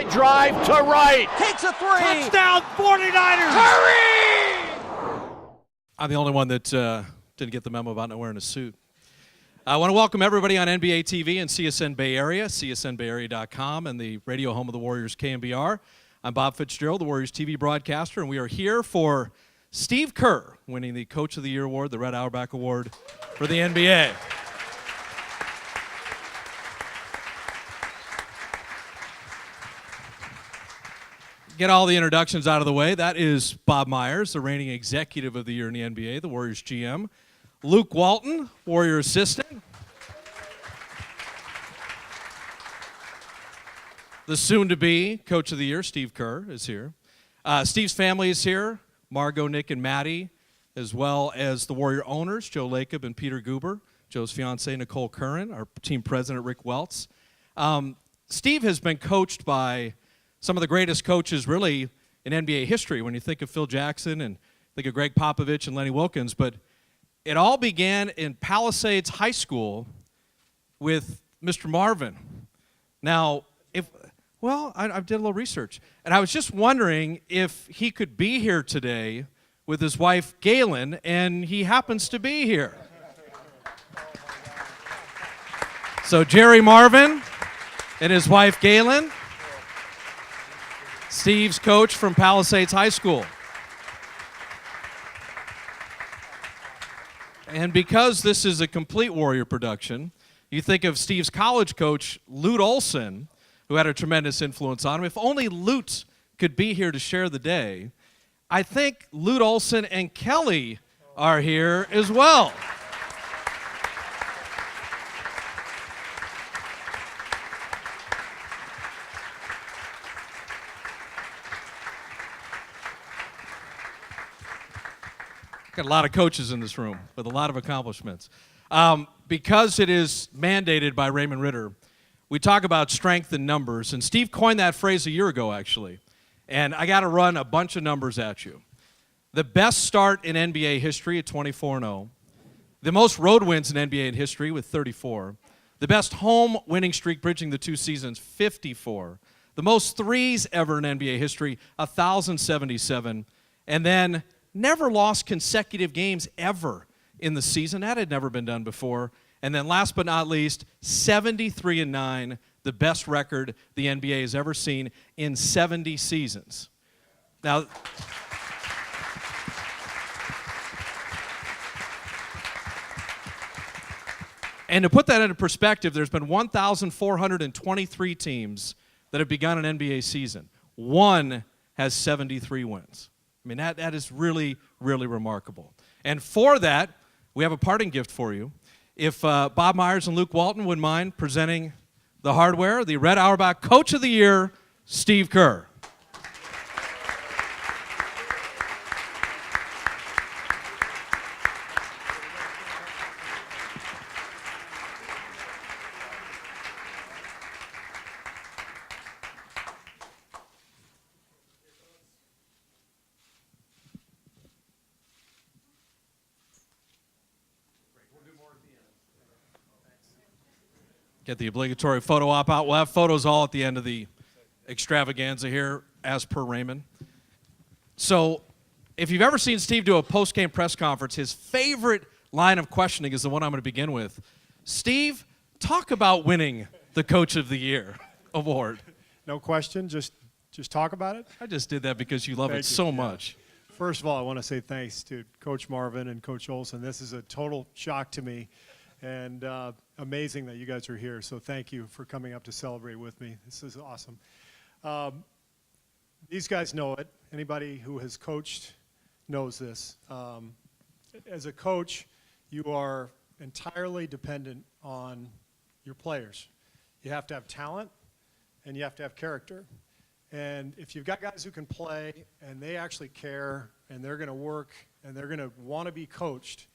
Line drive to right. Takes a three. Touchdown 49ers. Hurry! I'm the only one that didn't get the memo about not wearing a suit. I want to welcome everybody on NBA TV and CSN Bay Area, csnbayarea.com, and the radio home of the Warriors, KMBR. I'm Bob Fitzgerald, the Warriors TV broadcaster, and we are here for Steve Kerr winning the Coach of the Year award, the Red Auerbach Award for the NBA. Get all the introductions out of the way. That is Bob Myers, the reigning executive of the year in the NBA, the Warriors GM. Luke Walton, Warrior assistant. The soon-to-be Coach of the Year, Steve Kerr, is here. Steve's family is here, Margot, Nick, and Maddie, as well as the Warrior owners, Joe Lacob and Peter Guber, Joe's fiancée, Nicole Curran, our team president, Rick Welts. Steve has been coached by some of the greatest coaches, really, in NBA history, when you think of Phil Jackson and think of Greg Popovich and Lenny Wilkins. But it all began in Palisades High School with Mr. Marvin. Now, I did a little research, and I was just wondering if he could be here today with his wife, Galen, and he happens to be here. So Jerry Marvin and his wife, Galen, Steve's coach from Palisades High School. And because this is a complete Warrior production, you think of Steve's college coach, Lute Olson, who had a tremendous influence on him. If only Lute could be here to share the day, I think Lute Olson and Kelly are here as well. Got a lot of coaches in this room with a lot of accomplishments. Because it is mandated by Raymond Ritter, we talk about strength in numbers, and Steve coined that phrase a year ago, actually. And I got to run a bunch of numbers at you. The best start in NBA history at 24-0. The most road wins in NBA history with 34. The best home winning streak bridging the two seasons, 54. The most threes ever in NBA history, 1,077. And then never lost consecutive games ever in the season. That had never been done before. And then last but not least, 73-9, the best record the NBA has ever seen in 70 seasons. Now, and to put that into perspective, there's been 1,423 teams that have begun an NBA season. One has 73 wins. I mean, that is really, really remarkable. And for that, we have a parting gift for you. If Bob Myers and Luke Walton would mind presenting the hardware, the Red Auerbach Coach of the Year, Steve Kerr. Get the obligatory photo op out. We'll have photos all at the end of the extravaganza here, as per Raymond. So if you've ever seen Steve do a post-game press conference, his favorite line of questioning is the one I'm going to begin with. Steve, talk about winning the Coach of the Year award. No question, just talk about it? I just did that because you love it so much. First of all, I want to say thanks to Coach Marvin and Coach Olson. This is a total shock to me, and amazing that you guys are here. So thank you for coming up to celebrate with me. This is awesome. These guys know it. Anybody who has coached knows this. As a coach, you are entirely dependent on your players. You have to have talent, and you have to have character. And if you've got guys who can play, and they actually care, and they're going to work, and they're going to want to be coached,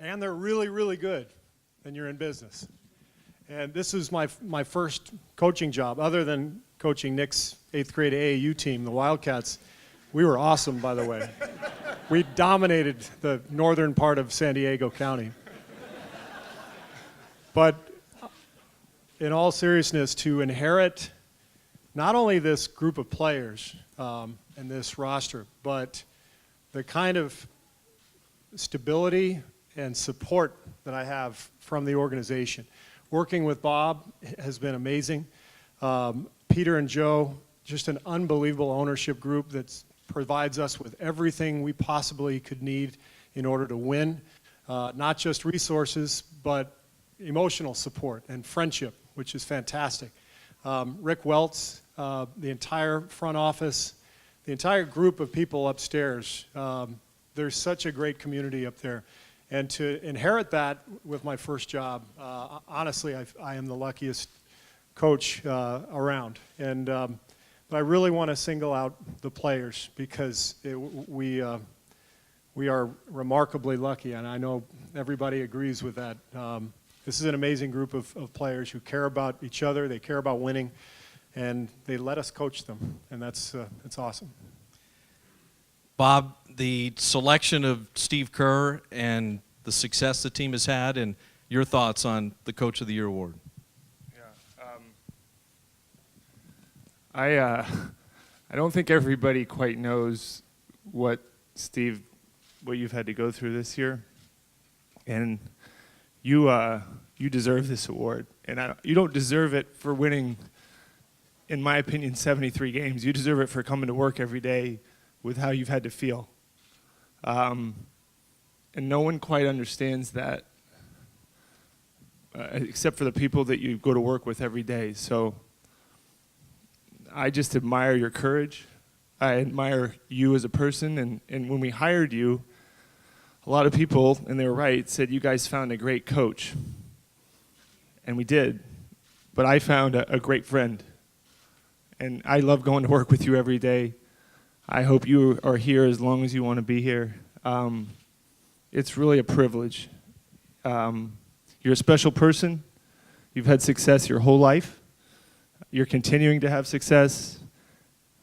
and they're really, really good, then you're in business. And this is my first coaching job, other than coaching Nick's 8th grade AAU team, the Wildcats. We were awesome, by the way. We dominated the northern part of San Diego County. But in all seriousness, to inherit not only this group of players and this roster, but the kind of stability and support that I have from the organization. Working with Bob has been amazing. Peter and Joe, just an unbelievable ownership group that provides us with everything we possibly could need in order to win. Not just resources, but emotional support and friendship, which is fantastic. Rick Welts, the entire front office, the entire group of people upstairs. There's such a great community up there. And to inherit that with my first job, honestly, I am the luckiest coach around. And but I really want to single out the players because we are remarkably lucky, and I know everybody agrees with that. This is an amazing group of players who care about each other, they care about winning, and they let us coach them, and that's awesome. Bob, the selection of Steve Kerr and the success the team has had, and your thoughts on the Coach of the Year award. Yeah, I don't think everybody quite knows what you've had to go through this year, and you deserve this award, and you don't deserve it for winning, in my opinion, 73 games. You deserve it for coming to work every day with how you've had to feel. And no one quite understands that except for the people that you go to work with every day. So I just admire your courage. I admire you as a person. And when we hired you, a lot of people, and they were right, said you guys found a great coach. And we did. But I found a great friend. And I love going to work with you every day. I hope you are here as long as you want to be here. It's really a privilege. You're a special person. You've had success your whole life. You're continuing to have success.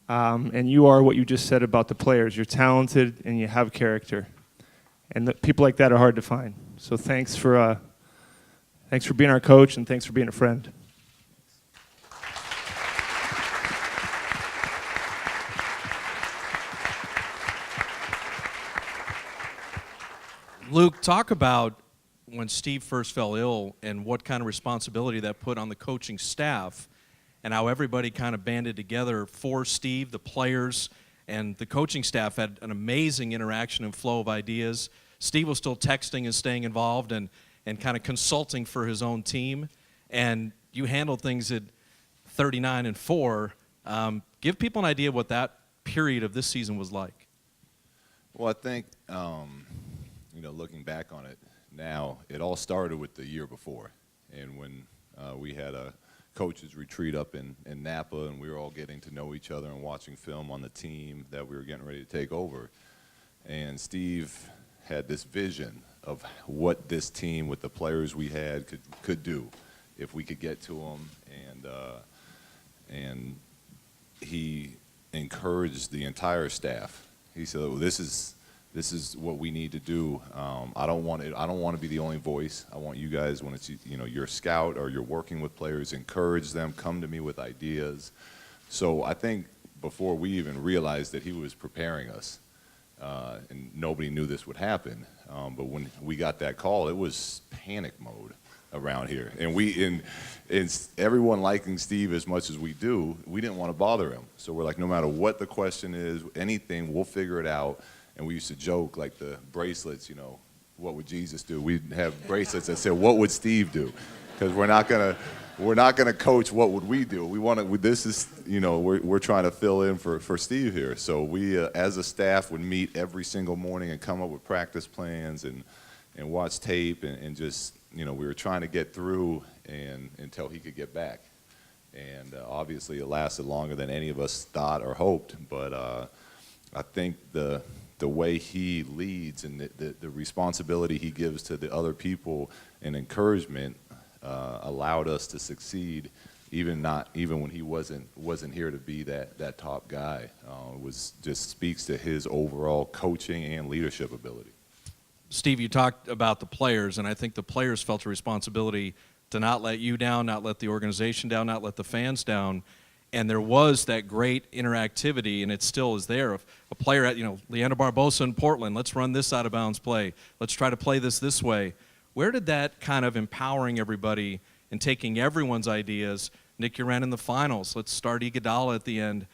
And you are what you just said about the players. You're talented and you have character. And people like that are hard to find. So thanks for being our coach, and thanks for being a friend. Luke, talk about when Steve first fell ill and what kind of responsibility that put on the coaching staff and how everybody kind of banded together for Steve, the players, and the coaching staff had an amazing interaction and flow of ideas. Steve was still texting and staying involved and kind of consulting for his own team, and you handled things at 39-4. Give people an idea what that period of this season was like. Well, I think, looking back on it now, it all started with the year before. And when we had a coaches retreat up in Napa, and we were all getting to know each other and watching film on the team that we were getting ready to take over. And Steve had this vision of what this team with the players we had could do if we could get to them. And he encouraged the entire staff. He said, well, this is what we need to do. I don't want to be the only voice. I want you guys, when it's you're a scout or you're working with players, encourage them, come to me with ideas. So I think before we even realized that he was preparing us, and nobody knew this would happen, but when we got that call, it was panic mode around here. And everyone liking Steve as much as we do, we didn't want to bother him. So we're like, no matter what the question is, anything, we'll figure it out. And we used to joke, like the bracelets, what would Jesus do? We'd have bracelets that said, what would Steve do? Because we're not gonna coach what would we do. We're trying to fill in for Steve here. So we, as a staff, would meet every single morning and come up with practice plans and watch tape and just, we were trying to get through until he could get back. And obviously it lasted longer than any of us thought or hoped, but I think the way he leads and the responsibility he gives to the other people and encouragement allowed us to succeed, even when he wasn't here to be that top guy. Just speaks to his overall coaching and leadership ability. Steve, you talked about the players, and I think the players felt a responsibility to not let you down, not let the organization down, not let the fans down. and there was that great interactivity, and it still is there. If a player at, Leandro Barbosa in Portland, let's run this out of bounds play. Let's try to play this way. Where did that kind of empowering everybody and taking everyone's ideas, Nick, you ran in the finals, let's start Iguodala at the end,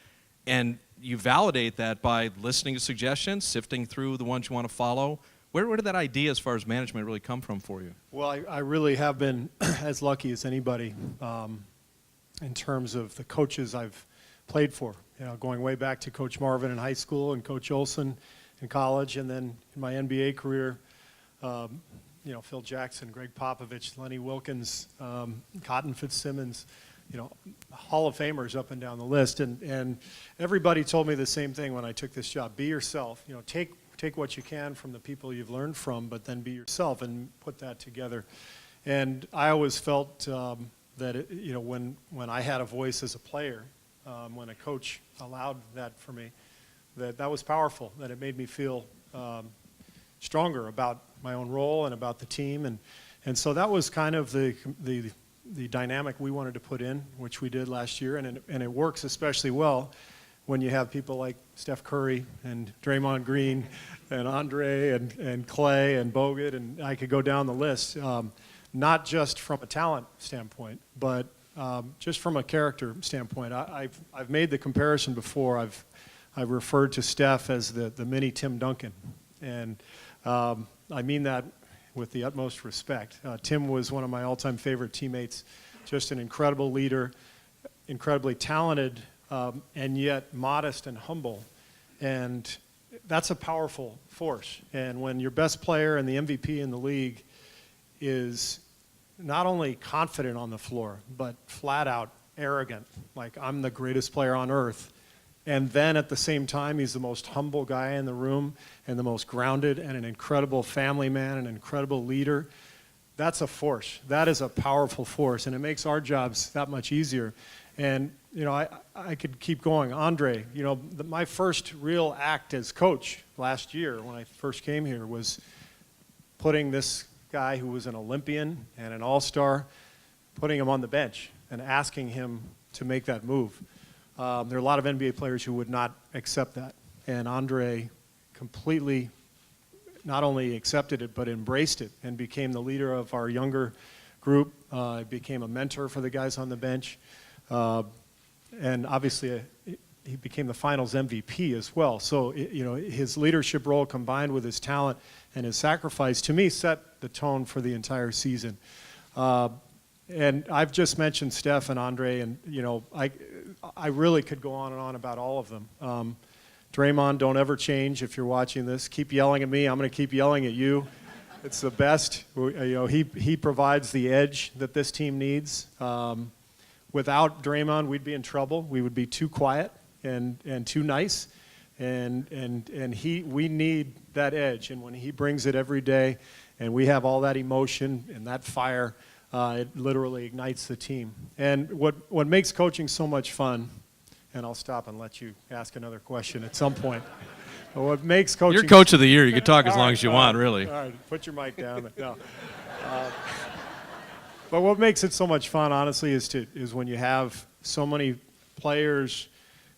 and you validate that by listening to suggestions, sifting through the ones you want to follow. Where did that idea as far as management really come from for you? Well, I really have been as lucky as anybody in terms of the coaches I've played for. Going way back to Coach Marvin in high school and Coach Olson in college, and then in my NBA career, Phil Jackson, Greg Popovich, Lenny Wilkins, Cotton Fitzsimmons, Hall of Famers up and down the list. And everybody told me the same thing when I took this job. Be yourself. Take what you can from the people you've learned from, but then be yourself and put that together. And I always felt that when I had a voice as a player, when a coach allowed that for me, that was powerful. That it made me feel stronger about my own role and about the team, and so that was kind of the dynamic we wanted to put in, which we did last year, and it works especially well when you have people like Steph Curry and Draymond Green and Andre and Clay and Bogut, and I could go down the list, not just from a talent standpoint, but just from a character standpoint. I've made the comparison before. I've referred to Steph as the mini Tim Duncan, and I mean that with the utmost respect. Tim was one of my all-time favorite teammates, just an incredible leader, incredibly talented, and yet modest and humble. And that's a powerful force. And when your best player and the MVP in the league is not only confident on the floor, but flat out arrogant, like I'm the greatest player on earth, and then at the same time he's the most humble guy in the room and the most grounded and an incredible family man, an incredible leader, that's a force. That is a powerful force, and it makes our jobs that much easier. And I could keep going. Andre, my first real act as coach last year when I first came here was putting this guy who was an Olympian and an all-star, putting him on the bench and asking him to make that move. There are a lot of NBA players who would not accept that, and Andre completely not only accepted it but embraced it and became the leader of our younger group, became a mentor for the guys on the bench, and obviously he became the finals MVP as well. So his leadership role combined with his talent and his sacrifice, to me, set the tone for the entire season. And I've just mentioned Steph and Andre, and I really could go on and on about all of them. Draymond, don't ever change if you're watching this. Keep yelling at me. I'm going to keep yelling at you. It's the best. He provides the edge that this team needs. Without Draymond, we'd be in trouble. We would be too quiet and too nice. And we need that edge. And when he brings it every day, and we have all that emotion and that fire, it literally ignites the team. And what makes coaching so much fun, and I'll stop and let you ask another question at some point. But what makes coaching... You're coach of the year. You can talk as long as you want, really. All right, put your mic down. No. But what makes it so much fun, honestly, is when you have so many players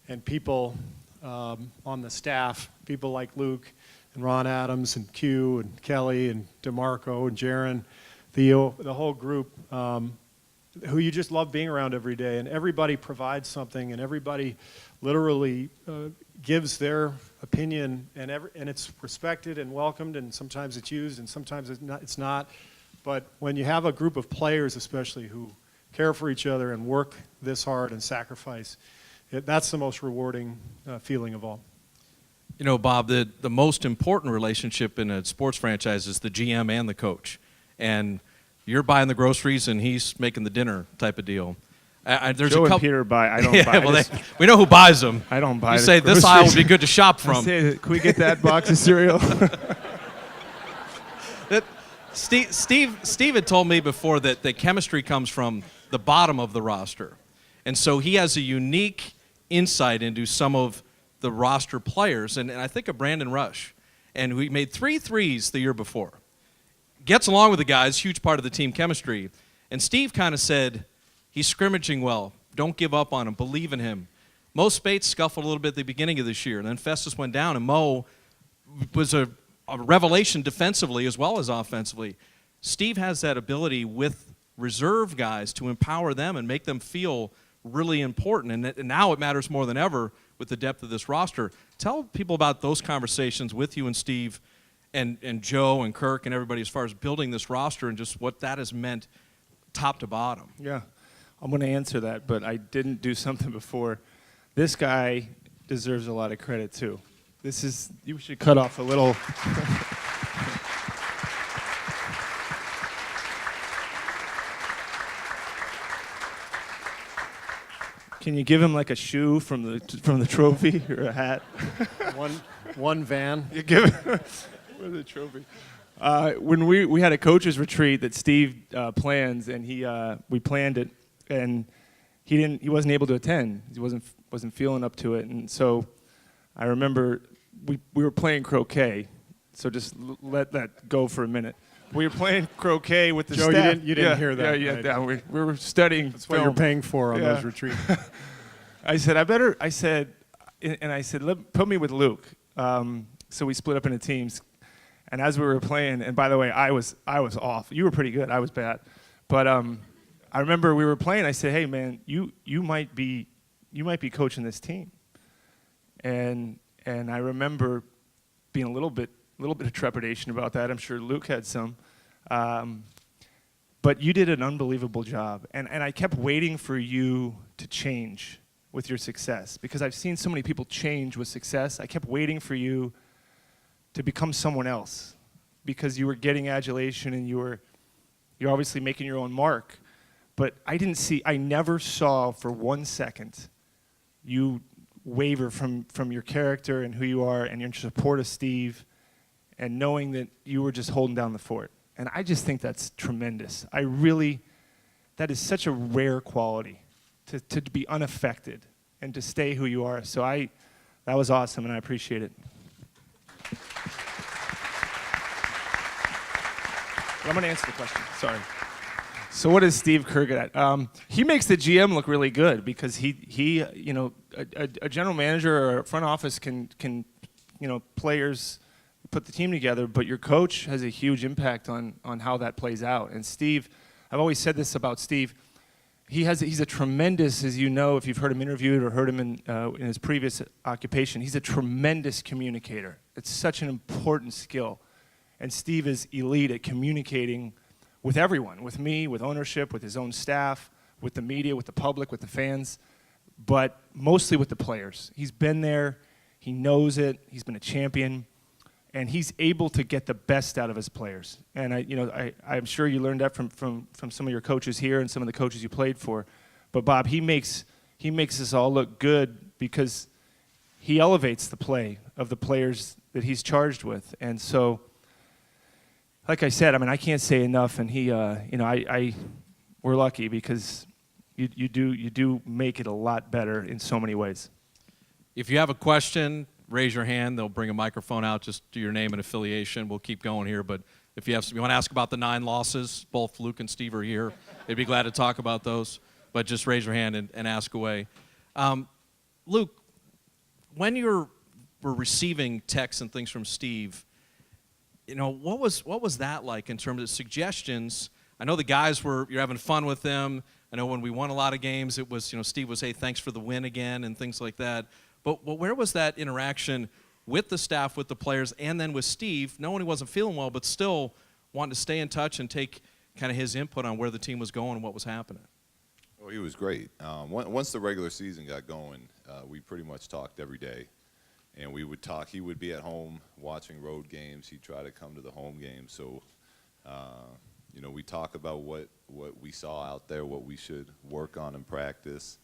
and people on the staff, people like Luke and Ron Adams and Q and Kelly and DeMarco and Jaron, Theo, the whole group, who you just love being around every day. And everybody provides something, and everybody literally gives their opinion, and it's respected and welcomed, and sometimes it's used, and sometimes it's not. But when you have a group of players, especially, who care for each other and work this hard and sacrifice, that's the most rewarding feeling of all. Bob, the most important relationship in a sports franchise is the GM and the coach. And you're buying the groceries and he's making the dinner type of deal. There's Joe a couple. And Peter buy. I don't Yeah, buy. well, we know who buys them. I don't buy. You the say this groceries. aisle would be good to shop I from. say, can we get that box of cereal? Steve had told me before that the chemistry comes from the bottom of the roster. And so he has a unique insight into some of the roster players. And I think of Brandon Rush. And we made 3 threes the year before. Gets along with the guys, huge part of the team chemistry. And Steve kind of said, he's scrimmaging well. don't give up on him, believe in him. Mo Spates scuffled a little bit at the beginning of this year, and then Festus went down, and Mo was a revelation defensively as well as offensively. Steve has that ability with reserve guys to empower them and make them feel really important, and now it matters more than ever with the depth of this roster. Tell people about those conversations with you and Steve and Joe and Kirk and everybody as far as building this roster and just what that has meant top to bottom. Yeah, I'm going to answer that, but I didn't do something before. This guy deserves a lot of credit, too. You should cut off a little. Can you give him like a shoe from the trophy or a hat? One van. You give him the trophy. When we had a coaches retreat that Steve plans, and we planned it, and he wasn't able to attend. He wasn't feeling up to it, and so I remember we were playing croquet. So just let that go for a minute. We were playing croquet with the Joe, staff. you didn't hear that. Yeah, right? yeah. We were studying. That's what you're paying for on those retreats. I said, put me with Luke. So we split up into teams. And as we were playing, and by the way, I was off. You were pretty good. I was bad. But I remember we were playing. I said, hey, man, you might be coaching this team. And I remember being a little bit of trepidation about that. I'm sure Luke had some. But you did an unbelievable job. And I kept waiting for you to change with your success, because I've seen so many people change with success. I kept waiting for you to become someone else, because you were getting adulation and you're obviously making your own mark. But I never saw for 1 second you waver from your character and who you are and your support of Steve, and knowing that you were just holding down the fort. And I just think that's tremendous. That is such a rare quality, to be unaffected and to stay who you are. So that was awesome, and I appreciate it. But I'm going to answer the question. Sorry. So what is Steve Kerr good at? He makes the GM look really good, because he a general manager or a front office can players put the team together, but your coach has a huge impact on how that plays out. And Steve, I've always said this about Steve, he's a tremendous, as you know, if you've heard him interviewed or heard him in his previous occupation, he's a tremendous communicator. It's such an important skill. And Steve is elite at communicating with everyone, with me, with ownership, with his own staff, with the media, with the public, with the fans, but mostly with the players. He's been there, he knows it, he's been a champion, and he's able to get the best out of his players. And I'm sure you learned that from some of your coaches here and some of the coaches you played for. But Bob, he makes us all look good, because he elevates the play of the players that he's charged with. And so, like I said, I can't say enough. And we're lucky, because you do make it a lot better in so many ways. If you have a question, raise your hand. They'll bring a microphone out. Just do your name and affiliation. We'll keep going here. But if you want to ask about the 9 losses, both Luke and Steve are here. They'd be glad to talk about those. But just raise your hand and ask away. Luke, when you were receiving texts and things from Steve, what was that like in terms of suggestions? I know the guys you're having fun with them. I know when we won a lot of games, it was, Steve would say, thanks for the win again and things like that. But where was that interaction with the staff, with the players, and then with Steve, knowing he wasn't feeling well, but still wanting to stay in touch and take kind of his input on where the team was going and what was happening? Well, he was great. Once the regular season got going, we pretty much talked every day. And we would talk. He would be at home watching road games. He'd try to come to the home games. So, we talk about what we saw out there, what we should work on in practice.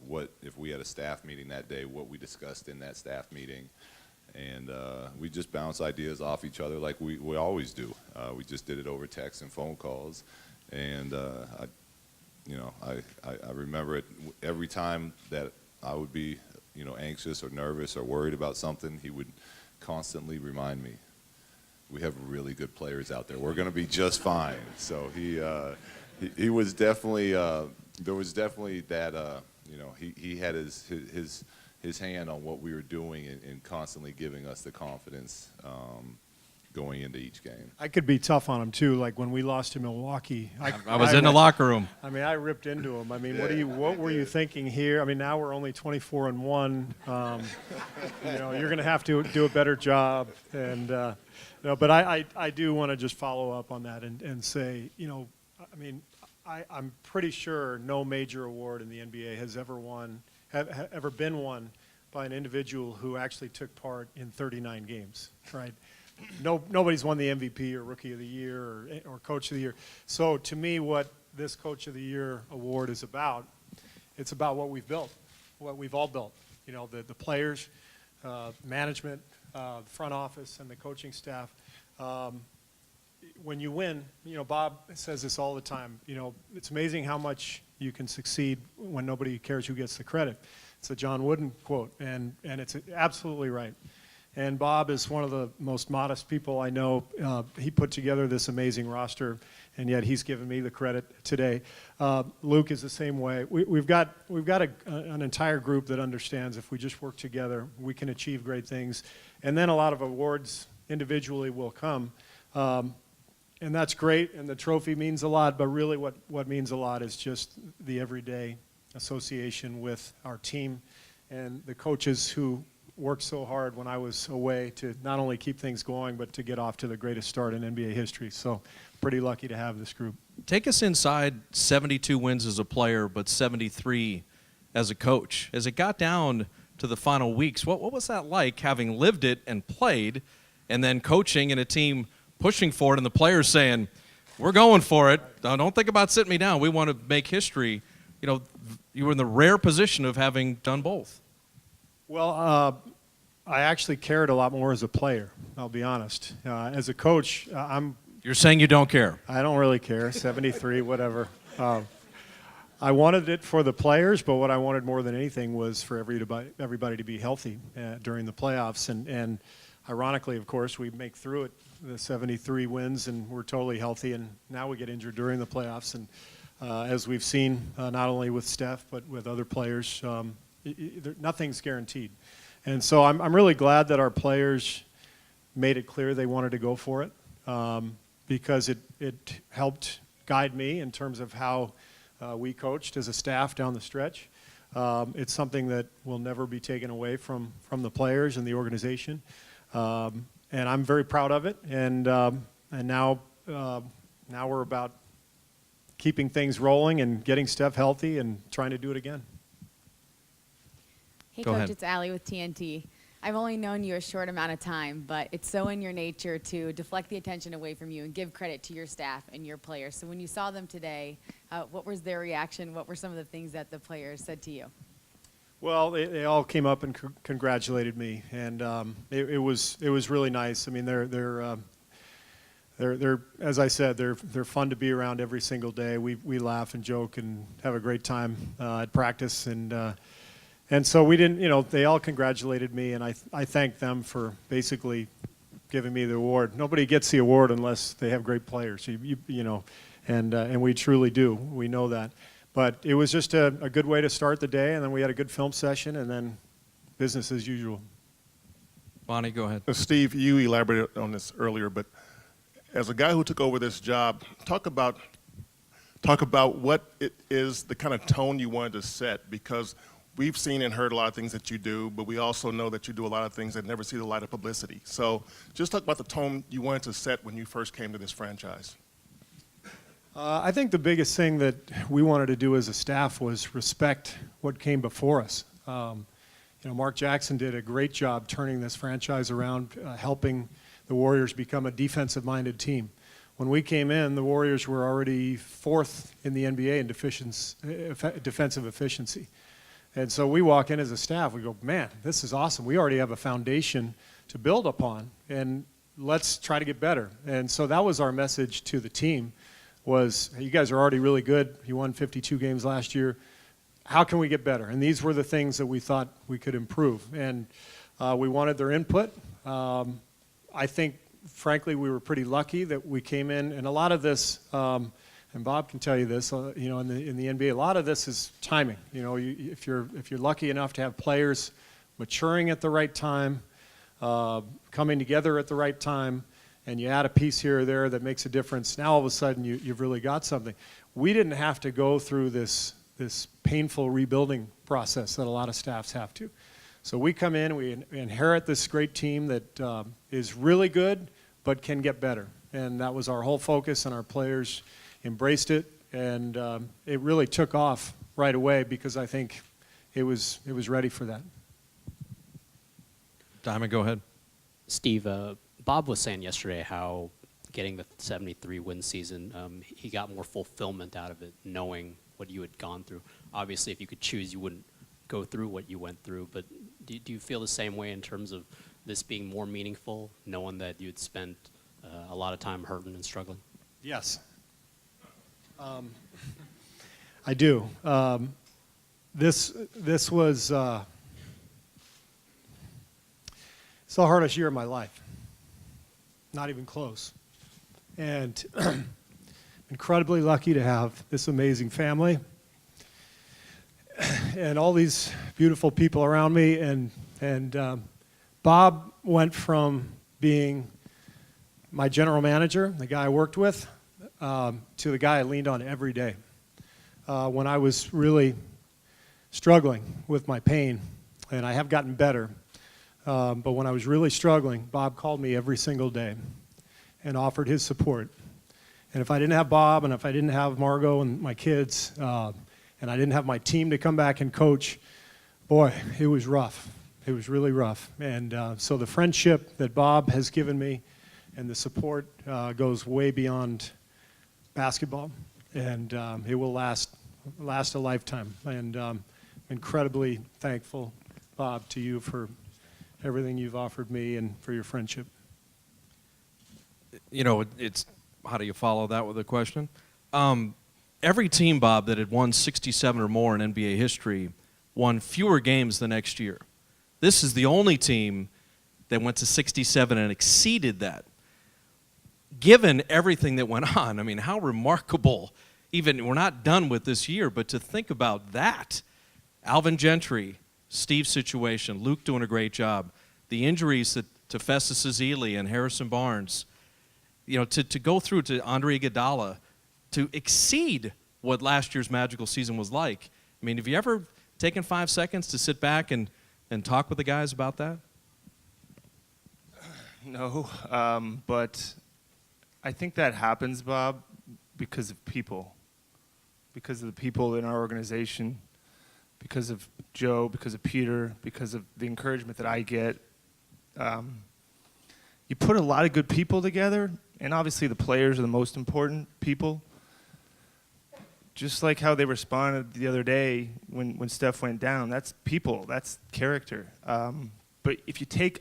What if we had a staff meeting that day, what we discussed in that staff meeting. And we just bounce ideas off each other like we always do. We just did it over text and phone calls. And I remember it every time that I would be, anxious or nervous or worried about something, he would constantly remind me, we have really good players out there. We're going to be just fine. So He was definitely there was definitely that you know, he had his hand on what we were doing and constantly giving us the confidence going into each game. I could be tough on him too. Like when we lost to Milwaukee, I was in the locker room. I mean, I ripped into him. I mean, what were you thinking here? I mean, now we're only 24-1. You know, you're going to have to do a better job. And no, but I do want to just follow up on that and say, you know, I mean, I'm pretty sure no major award in the NBA has ever been won by an individual who actually took part in 39 games, right? Nobody's won the MVP or Rookie of the Year or Coach of the Year. So to me, what this Coach of the Year award is about, it's about what we've built, what we've all built. You know, the players, management, the front office, and the coaching staff. When you win, you know, Bob says this all the time, you know, it's amazing how much you can succeed when nobody cares who gets the credit. It's a John Wooden quote, and it's absolutely right. And Bob is one of the most modest people I know. He put together this amazing roster, and yet he's given me the credit today. Luke is the same way. We've got an entire group that understands if we just work together, we can achieve great things. And then a lot of awards individually will come. And that's great, and the trophy means a lot, but really what means a lot is just the everyday association with our team and the coaches who worked so hard when I was away to not only keep things going, but to get off to the greatest start in NBA history. So pretty lucky to have this group. Take us inside 72 wins as a player, but 73 as a coach. As it got down to the final weeks, what was that like, having lived it and played, and then coaching in a team pushing for it and the players saying, we're going for it, don't think about sitting me down, we want to make history. You know, you were in the rare position of having done both. Well, I actually cared a lot more as a player, I'll be honest. As a coach, You're saying you don't care? I don't really care, 73, whatever. I wanted it for the players, but what I wanted more than anything was for everybody to be healthy during the playoffs. And ironically, of course, we make through it, the 73 wins, and we're totally healthy. And now we get injured during the playoffs. And as we've seen, not only with Steph, but with other players, nothing's guaranteed. And so I'm really glad that our players made it clear they wanted to go for it, because it helped guide me in terms of how we coached as a staff down the stretch. It's something that will never be taken away from the players and the organization. And I'm very proud of it. And now we're about keeping things rolling and getting Steph healthy and trying to do it again. Hey, Go Coach, ahead. it's Allie with TNT. I've only known you a short amount of time, but it's so in your nature to deflect the attention away from you and give credit to your staff and your players. So when you saw them today, what was their reaction? What were some of the things that the players said to you? Well, they all came up and congratulated me, and it was really nice. I mean, they're as I said, they're fun to be around every single day. We laugh and joke and have a great time at practice, and so we didn't, you know, they all congratulated me, and I thanked them for basically giving me the award. Nobody gets the award unless they have great players, you know, and we truly do. We know that. But it was just a good way to start the day, and then we had a good film session, and then business as usual. Bonnie, go ahead. Steve, you elaborated on this earlier, but as a guy who took over this job, talk about what it is, the kind of tone you wanted to set, because we've seen and heard a lot of things that you do, but we also know that you do a lot of things that never see the light of publicity. So just talk about the tone you wanted to set when you first came to this franchise. I think the biggest thing that we wanted to do as a staff was respect what came before us. You know, Mark Jackson did a great job turning this franchise around, helping the Warriors become a defensive-minded team. When we came in, the Warriors were already fourth in the NBA in defensive efficiency. And so we walk in as a staff, we go, man, this is awesome. We already have a foundation to build upon, and let's try to get better. And so that was our message to the team. Was, hey, you guys are already really good. You won 52 games last year. How can we get better? And these were the things that we thought we could improve. And we wanted their input. I think, frankly, we were pretty lucky that we came in. And a lot of this and Bob can tell you this, you know, in the NBA, a lot of this is timing. You know, if you're lucky enough to have players maturing at the right time, coming together at the right time, and you add a piece here or there that makes a difference, now all of a sudden you've really got something. We didn't have to go through this painful rebuilding process that a lot of staffs have to. So we come in, we inherit this great team that is really good, but can get better. And that was our whole focus, and our players embraced it, and it really took off right away because I think it was ready for that. Diamond, go ahead. Steve, Bob was saying yesterday how getting the 73 win season, he got more fulfillment out of it, knowing what you had gone through. Obviously, if you could choose, you wouldn't go through what you went through, but do you feel the same way in terms of this being more meaningful, knowing that you'd spent a lot of time hurting and struggling? Yes. I do. This was it's the hardest year of my life. Not even close. And I'm incredibly lucky to have this amazing family and all these beautiful people around me. And Bob went from being my general manager, the guy I worked with, to the guy I leaned on every day. When I was really struggling with my pain, and I have gotten better, but when I was really struggling, Bob called me every single day and offered his support. And if I didn't have Bob, and if I didn't have Margot and my kids, and I didn't have my team to come back and coach, boy, it was rough. It was really rough. And so the friendship that Bob has given me and the support goes way beyond basketball, and it will last a lifetime. And I'm incredibly thankful, Bob, to you for everything you've offered me and for your friendship. You know, it's how do you follow that with a question? Every team, Bob, that had won 67 or more in NBA history won fewer games the next year. This is the only team that went to 67 and exceeded that. Given everything that went on, I mean, how remarkable. Even, we're not done with this year, but to think about that. Alvin Gentry, Steve's situation, Luke doing a great job, the injuries to Festus Ezeli and Harrison Barnes, you know, to go through to Andre Iguodala, to exceed what last year's magical season was like. I mean, have you ever taken 5 seconds to sit back and talk with the guys about that? No, but I think that happens, Bob, because of people. Because of the people in our organization, because of Joe, because of Peter, because of the encouragement that I get. You put a lot of good people together, and obviously the players are the most important people. Just like how they responded the other day when Steph went down, that's people, that's character. But if you take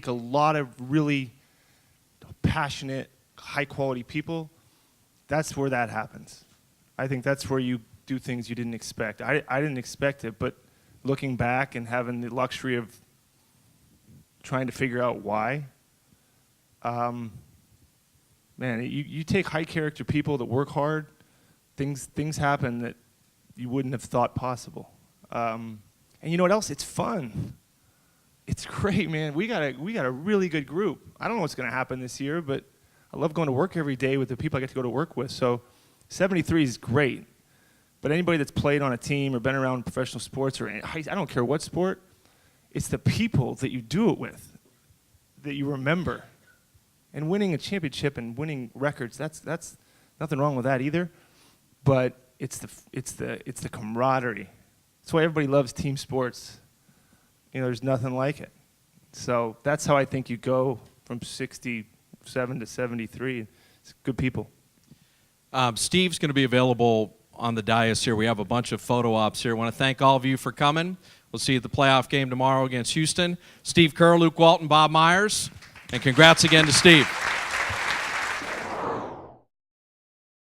a lot of really passionate, high-quality people, that's where that happens. I think that's where you do things you didn't expect. I didn't expect it, but looking back and having the luxury of trying to figure out why, man, you take high-character people that work hard, things happen that you wouldn't have thought possible. And you know what else? It's fun. It's great, man. We got a really good group. I don't know what's going to happen this year, but I love going to work every day with the people I get to go to work with. So 73 is great. But anybody that's played on a team or been around professional sports, or I don't care what sport, it's the people that you do it with that you remember. And winning a championship and winning records, that's nothing wrong with that either. But it's the camaraderie. That's why everybody loves team sports. You know, there's nothing like it. So that's how I think you go from 67 to 73. It's good people. Steve's going to be available on the dais here. We have a bunch of photo ops here. I want to thank all of you for coming. We'll see you at the playoff game tomorrow against Houston. Steve Kerr, Luke Walton, Bob Myers, and congrats again to Steve.